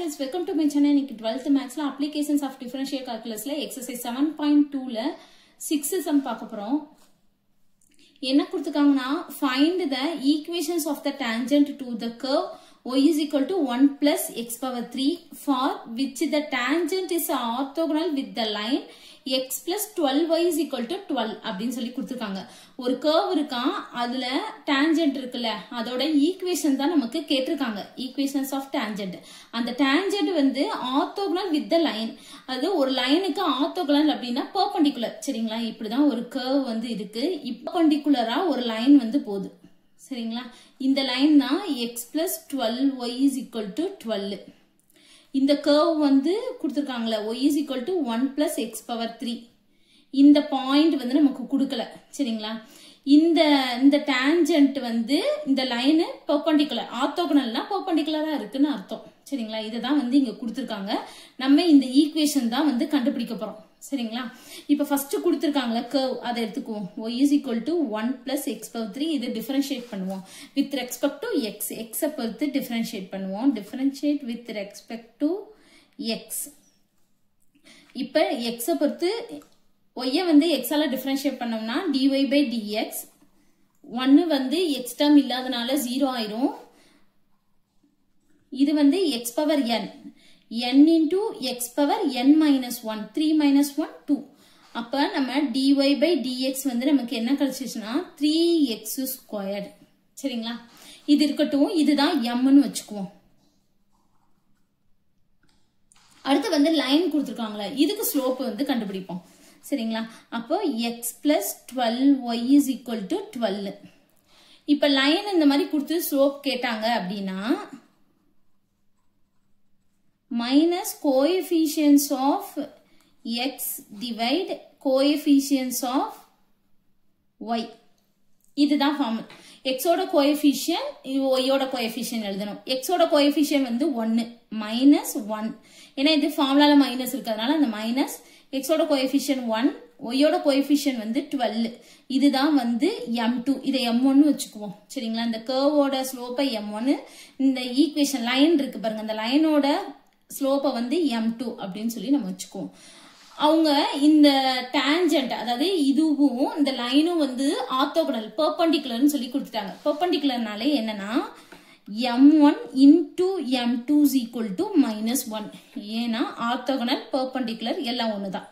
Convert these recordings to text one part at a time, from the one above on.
friends, welcome to my channel. இன்னைக்கு 12th maths ல applications of differential calculus ல exercise 7.2 ல 6 sum பார்க்க போறோம். என்ன கொடுத்திருக்காங்கன்னா find the equations of the tangent to the curve y is equal to 1 plus x power 3 for which the tangent is orthogonal with the line x plus 12y is equal to 12 அப்படின்னு சொல்லி கொடுத்திருக்காங்க. ஒரு curve இருக்கான், அதுல tangent இருக்குல்ல, அதோட equation தான் நமக்கு கேட்டிருக்காங்க. Equations of tangent. அந்த tangent வந்து orthogonal with the line. அது ஒரு லைனுக்கு orthogonal அப்படின்னா perpendicular. சரிங்களா? இப்படிதான் ஒரு curve வந்து இருக்கு. perpendicular-ஆ ஒரு லைன் வந்து போகுது. சரிங்களா? இந்த லைன் தான் x plus 12y is equal to 12. இந்த curve வந்து கொடுத்திருக்காங்களே y is equal to 1 plus x power 3. இந்த பாயிண்ட் வந்து நமக்கு கொடுக்கல. சரிங்களா? இந்த tangent வந்து இந்த லைன் perpendicular, ஆர்த்தோகனல்னா perpendicular-ஆ இருக்குன்னு அர்த்தம். சரிங்களா? இதுதான் வந்து இங்க கொடுத்திருக்காங்க. நம்ம இந்த ஈக்குவேஷன் தான் வந்து கண்டுபிடிக்க போறோம். சரிங்களா? இப்ப ஃபர்ஸ்ட் கொடுத்திருக்காங்களே curve, அதை எடுத்துக்குவோம். y is equal to 1 plus x power 3. இது differentiate பண்ணுவோம் with respect to x. x பொறுத்து differentiate பண்ணுவோம். differentiate with respect to x. இப்ப x பொறுத்து y வந்து x ஆல differentiate பண்ணோம்னா dy by dx. 1 வந்து x term இல்லாதனால 0 ஆயிரும். இது வந்து x power n. n into x power n minus 1. 3 minus 1, 2. அப்ப நம்ம dy by dx வந்து நமக்கு என்ன கிடைச்சிச்சுன்னா 3x squared. சரிங்களா? இது இருக்கட்டும், இதுதான் m ன்னு வச்சுக்குவோம். அடுத்து வந்து லைன் கொடுத்திருக்காங்களே, இதுக்கு ஸ்லோப் வந்து கண்டுபிடிப்போம். சரிங்களா? அப்போ x plus 12y is equal to 12. இப்ப லைன் இந்த மாதிரி கொடுத்து ஸ்லோப் கேட்டாங்க அப்படின்னா minus coefficients of x divide coefficients of y. இதுதான் ஃபார்முலா. x ஓட கோஎஃபிஷியன்ட், y ஓட கோஎஃபிஷியன்ட் எழுதணும். x ஓட கோஎஃபிஷியன்ட் வந்து 1 minus 1. ஏன்னா இது ஃபார்முலால மைனஸ் இருக்கிறதுனால அந்த மைனஸ். x ஓட கோஎஃபிஷியன்ட் 1, y ஓட கோஎஃபிஷியன்ட் வந்து 12. இதுதான் வந்து m2. இதை m1 வச்சுக்குவோம். சரிங்களா? இந்த கர்வோட ஸ்லோப்பை m1, இந்த ஈக்குவேஷன் லைன் இருக்கு பாருங்க, அந்த லைனோட ஸ்லோப்பை வந்து m2 அப்படின்னு சொல்லி நம்ம வச்சுக்குவோம். அவங்க இந்த டான்ஜென்ட், அதாவது இதுவும் இந்த லைனும் வந்து ஆர்த்தோகனல் பெர்பெண்டிகுலர்னு சொல்லி கொடுத்துட்டாங்க. பெர்பெண்டிகுலர்னாலே என்னன்னா m1 into m2 is equal to -1. ஏன்னா ஆர்த்தோகனல் பெர்பெண்டிகுலர் எல்லாம் ஒண்ணுதான்.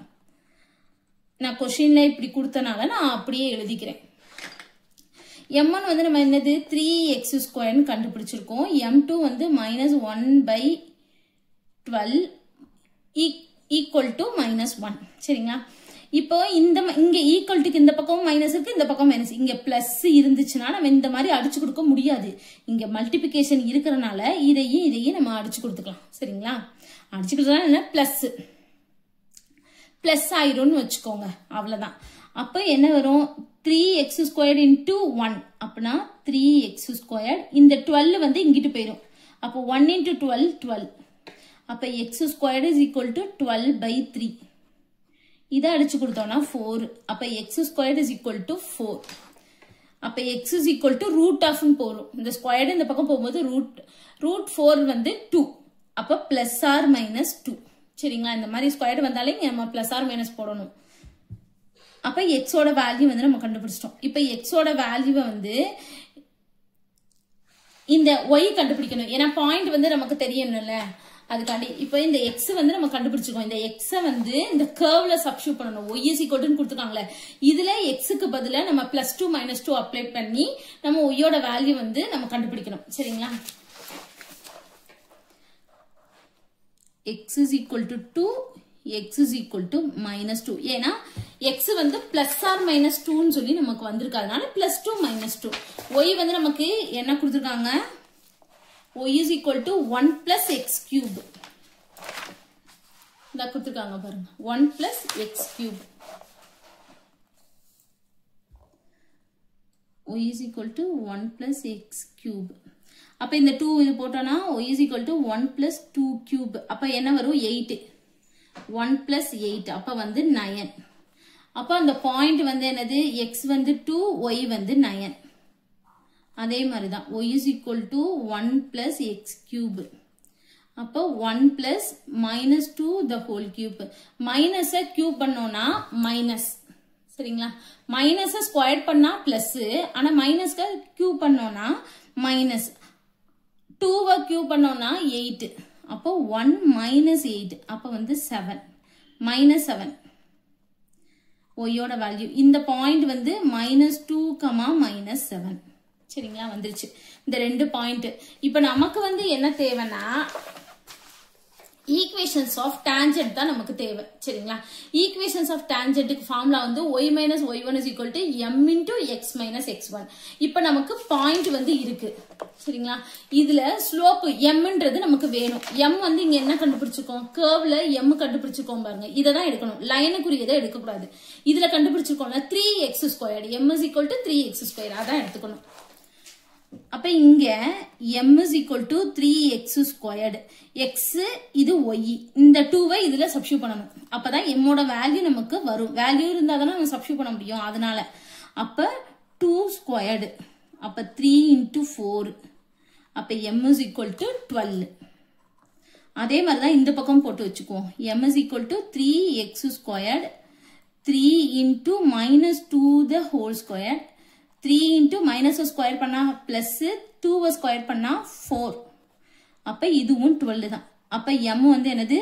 நான் கொஸ்டின்ல இப்படி கொடுத்தனால நான் அப்படியே எழுதிக்கிறேன். m1 வந்து நம்ம என்னது 3x squared கண்டுபிடிச்சிருக்கோம். m2 வந்து -1 by 12 equal to -1. சரிங்களா? இப்போ இங்க ஈக்குவல் டுக்கு இந்த பக்கம் மைனஸ் இருக்கு, இந்த பக்கம் மைனஸ். இங்க பிளஸ் இருந்துச்சுன்னா நம்ம இந்த மாதிரி அடிச்சு கொடுக்க முடியாது. இங்க மல்டிபிகேஷன் இருக்கிறனால இதையும் நம்ம அடிச்சு கொடுத்துக்கலாம். சரிங்களா? அடிச்சு கொடுத்தா என்ன பிளஸ் ஆயிரும்னு வச்சுக்கோங்க. அவ்வளவுதான். அப்ப என்ன வரும் 3x squared into 1 அப்படின்னா 3x squared. இந்த 12 வந்து இங்கிட்டு போயிடும். அப்போ 1 into 12 12. அப்ப x squared is equal to 12 by 3. இதை அடிச்சு கொடுத்தோம்னா 4. அப்ப x squared is equal to 4. அப்ப x is equal to root of போறோம். இந்த ஸ்கொயர்டு இந்த பக்கம் போகும்போது root 4 வந்து 2. அப்ப plus or minus 2. சரிங்களா? இந்த மாதிரி ஸ்கொயர்டு வந்தாலே நம்ம plus or minus போடணும். அப்ப x ஓட வேல்யூ வந்து நம்ம கண்டுபிடிச்சிட்டோம். இப்ப x ஓட வேல்யூவை வந்து இந்த y கண்டுபிடிக்கணும். ஏன்னா பாயிண்ட் வந்து நமக்கு தெரியணும்ல, அதுக்காண்டி இப்ப இந்த x வந்து நம்ம கண்டுபிடிச்சிருக்கோம். இந்த x வந்து இந்த கர்வ்ல சப்ஸ்டிட்யூட் பண்ணணும். y is equal to கொடுத்திருக்காங்களே, இதுல x க்கு பதிலா நம்ம +2 -2 அப்ளை பண்ணி நம்ம y ஓட வேல்யூ வந்து நம்ம கண்டுபிடிக்கணும். சரிங்களா? x is equal to 2, x is equal to -2. ஏன்னா x வந்து plus or minus 2ன்னு சொல்லி நமக்கு வந்திருக்காதனால +2 -2. y வந்து நமக்கு என்ன கொடுத்திருக்காங்க, y is equal to 1 plus x cube. இத கொடுத்திருக்காங்க பாருங்க, 1 plus x cube. y is equal to 1 plus x cube. அப்ப இந்த 2 இது போட்டோம்னா y is equal to 1 plus 2 cube. அப்ப என்ன வரும் 8. 1 plus 8 அப்ப வந்து 9. அப்ப அந்த பாயிண்ட் வந்து என்னது, x வந்து 2, y வந்து 9. அதே மாதிரி தான் y is equal to 1 plus x cube. அப்போ 1 plus minus 2 the whole cube. Minus cube பண்ணோம்னா minus. சரிங்களா? minus square பண்ணா plus. ஆனா minus cube பண்ணோம்னா minus. 2 cube பண்ணோம்னா 8. அப்போ 1 minus 8. அப்போ வந்து 7. minus 7. ஒய்யோட வேல்யூ. இந்த பாயிண்ட் வந்து minus 2, minus 7. சரிங்களா? வந்துருச்சு. இந்த ரெண்டு பாயிண்ட். இப்ப நமக்கு வந்து என்ன தேவைன்னா equations of tangent தான் நமக்கு தேவை. சரிங்களா? equations of tangent க்கு ஃபார்முலா வந்து y minus y1 is equal to m into x minus x1. இப்ப நமக்கு பாயிண்ட் வந்து இருக்கு. சரிங்களா? இதுல ஸ்லோப் mன்றது நமக்கு வேணும். m வந்து இங்க என்ன கண்டுபிடிச்சிருக்கோம்? கர்வ்ல m கண்டுபிடிச்சிருக்கோம் பாருங்க. இத தான் எடுக்கணும். லைனுக்குரியதை எடுக்க கூடாது. இதுல கண்டுபிடிச்சிருக்கோம்ல 3x squared. m is equal to 3x squared. அதான் எடுத்துக்கணும். அப்ப இங்க m is equal to 3x squared. x இது y. இந்த 2 இதுல சப்ஸ்டிட்யூட் பண்ணணும். அப்பதான் m ஓட வேல்யூ நமக்கு வரும். வேல்யூ இருந்தா தான நம்ம சப்ஸ்டிட்யூட் பண்ண முடியும். அதனால அப்ப 2 squared. அப்ப 3 into 4. அப்ப m is equal to 12. அதே மாதிரி தான் இந்த பக்கம் போட்டு வச்சுக்குவோம். m is equal to 3x squared. 3 into minus 2 the whole squared. 3 into minus square பண்ணா plus 2 square பண்ணா 4. அப்ப இதுவும் 12 தான். அப்ப m வந்து என்னது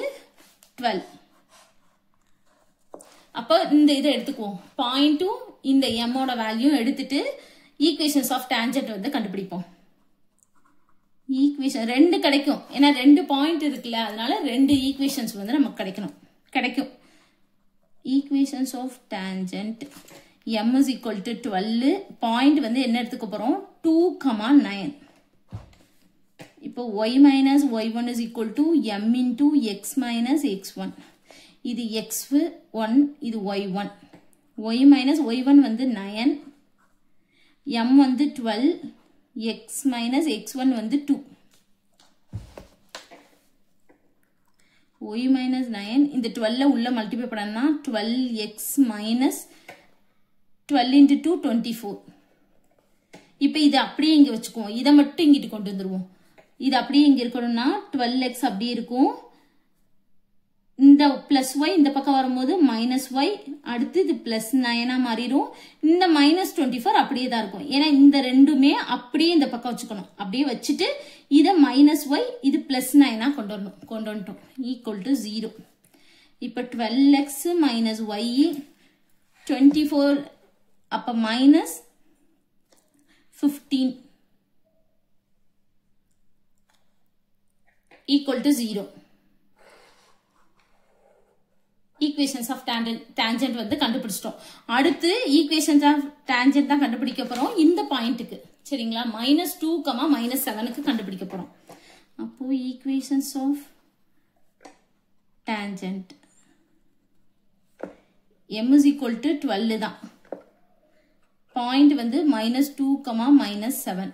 12. அப்ப இந்த இதை எடுத்துக்குவோம். பாயிண்ட்டும் இந்த m ஓட வேல்யூ எடுத்துட்டு ஈக்குவேஷன்ஸ் ஆஃப் டான்ஜென்ட் வந்து கண்டுபிடிப்போம். ஈக்குவேஷன் ரெண்டு கிடைக்கும். ஏன்னா ரெண்டு பாயிண்ட் இருக்குல்ல, அதனால ரெண்டு ஈக்குவேஷன்ஸ் வந்து நமக்கு கிடைக்கும். Equations of tangent m is equal to 12. Point வந்து என்ன எடுத்துக்க போறோம்? 2, 9. இப்போ y minus y1 is equal to m into x minus x1. இது x1, இது y1. y minus y1 வந்து 9. m வந்து 12. x minus x1 வந்து 2. y minus 9. இந்த 12 உள்ள மல்டிப்ளை பண்ணா 12x minus 12 into 2, 24. இப்ப இது அப்படியே இங்க வச்சுக்குவோம். இதை மட்டும் இங்கிட்டு கொண்டு வந்துருவோம். இது அப்படியே இங்க இருக்கணும்னா 12x அப்படியே இருக்கும். இந்த பிளஸ் y இந்த பக்கம் வரும்போது மைனஸ் y. அடுத்து இது பிளஸ் 9 மாறிடும். இந்த மைனஸ் 24 அப்படியே தான் இருக்கும். ஏன்னா இந்த ரெண்டுமே அப்படியே இந்த பக்கம் வச்சுக்கணும். அப்படியே வச்சுட்டு இதை மைனஸ் y இது பிளஸ் 9 கொண்டு வந்துட்டோம். Equal to 0. இப்ப 12x மைனஸ் y 24. அப்ப minus 15 equal to 0. equations of tangent வந்து கண்டுபிடிச்சிட்டோம். அடுத்து equations of tangent தான் கண்டுபிடிக்க போறோம் இந்த பாயிண்ட்க்கு. சரிங்களா? -2, -7க்கு கண்டுபிடிக்க போறோம். அப்போ equations of tangent m is equal to 12 தான். பாயிண்ட் வந்து -2, -7.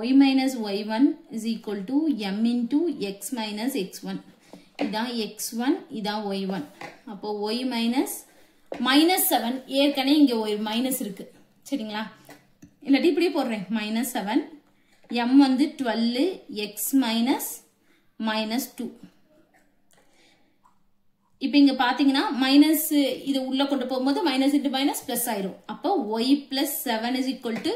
y minus y1 is equal to m into x minus x1. இதான் x1, இதான் y1. அப்போ y minus -7. ஏற்கனவே இங்க ஒரு மைனஸ் இருக்கு. சரிங்களா? இல்லாட்டி இப்படியே போடுறேன். -7. m வந்து 12. x minus -2. இப்ப இங்க பாத்தீங்கன்னா மைனஸ் இது உள்ள கொண்டு போகும்போது மைனஸ் இன்டு மைனஸ் பிளஸ் ஆயிரும். அப்போ y plus 7 is equal to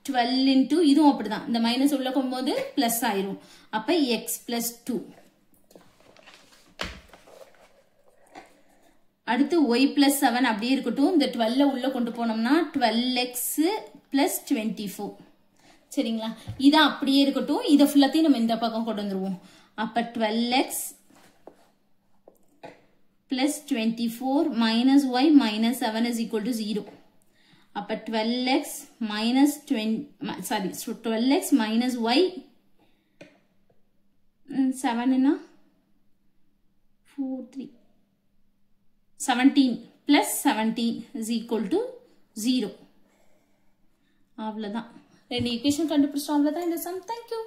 12 into இதுவும் அப்படிதான். இந்த மைனஸ் உள்ள போகும்போது பிளஸ் ஆயிரும். அப்ப x plus 2. அடுத்து y plus 7 அப்படியே இருக்கட்டும். இந்த 12 உள்ள கொண்டு போனோம்னா 12x plus 24. சரிங்களா? இதான் அப்படியே இருக்கட்டும். இதை ஃபுல்லாத்தையும் நம்ம இந்த பக்கம் கொண்டு வந்துருவோம். அப்ப 12x plus 24 minus y minus 7 is equal to 0. அப்ப 12x minus 12x minus y 7 னா 4 3 17 plus 17 is equal to 0. அவ்வளவுதான். ரெண்டு ஈக்குவேஷன் கண்டுபிடிச்சோம். அவ்வளவுதான் இந்த சம். Thank you.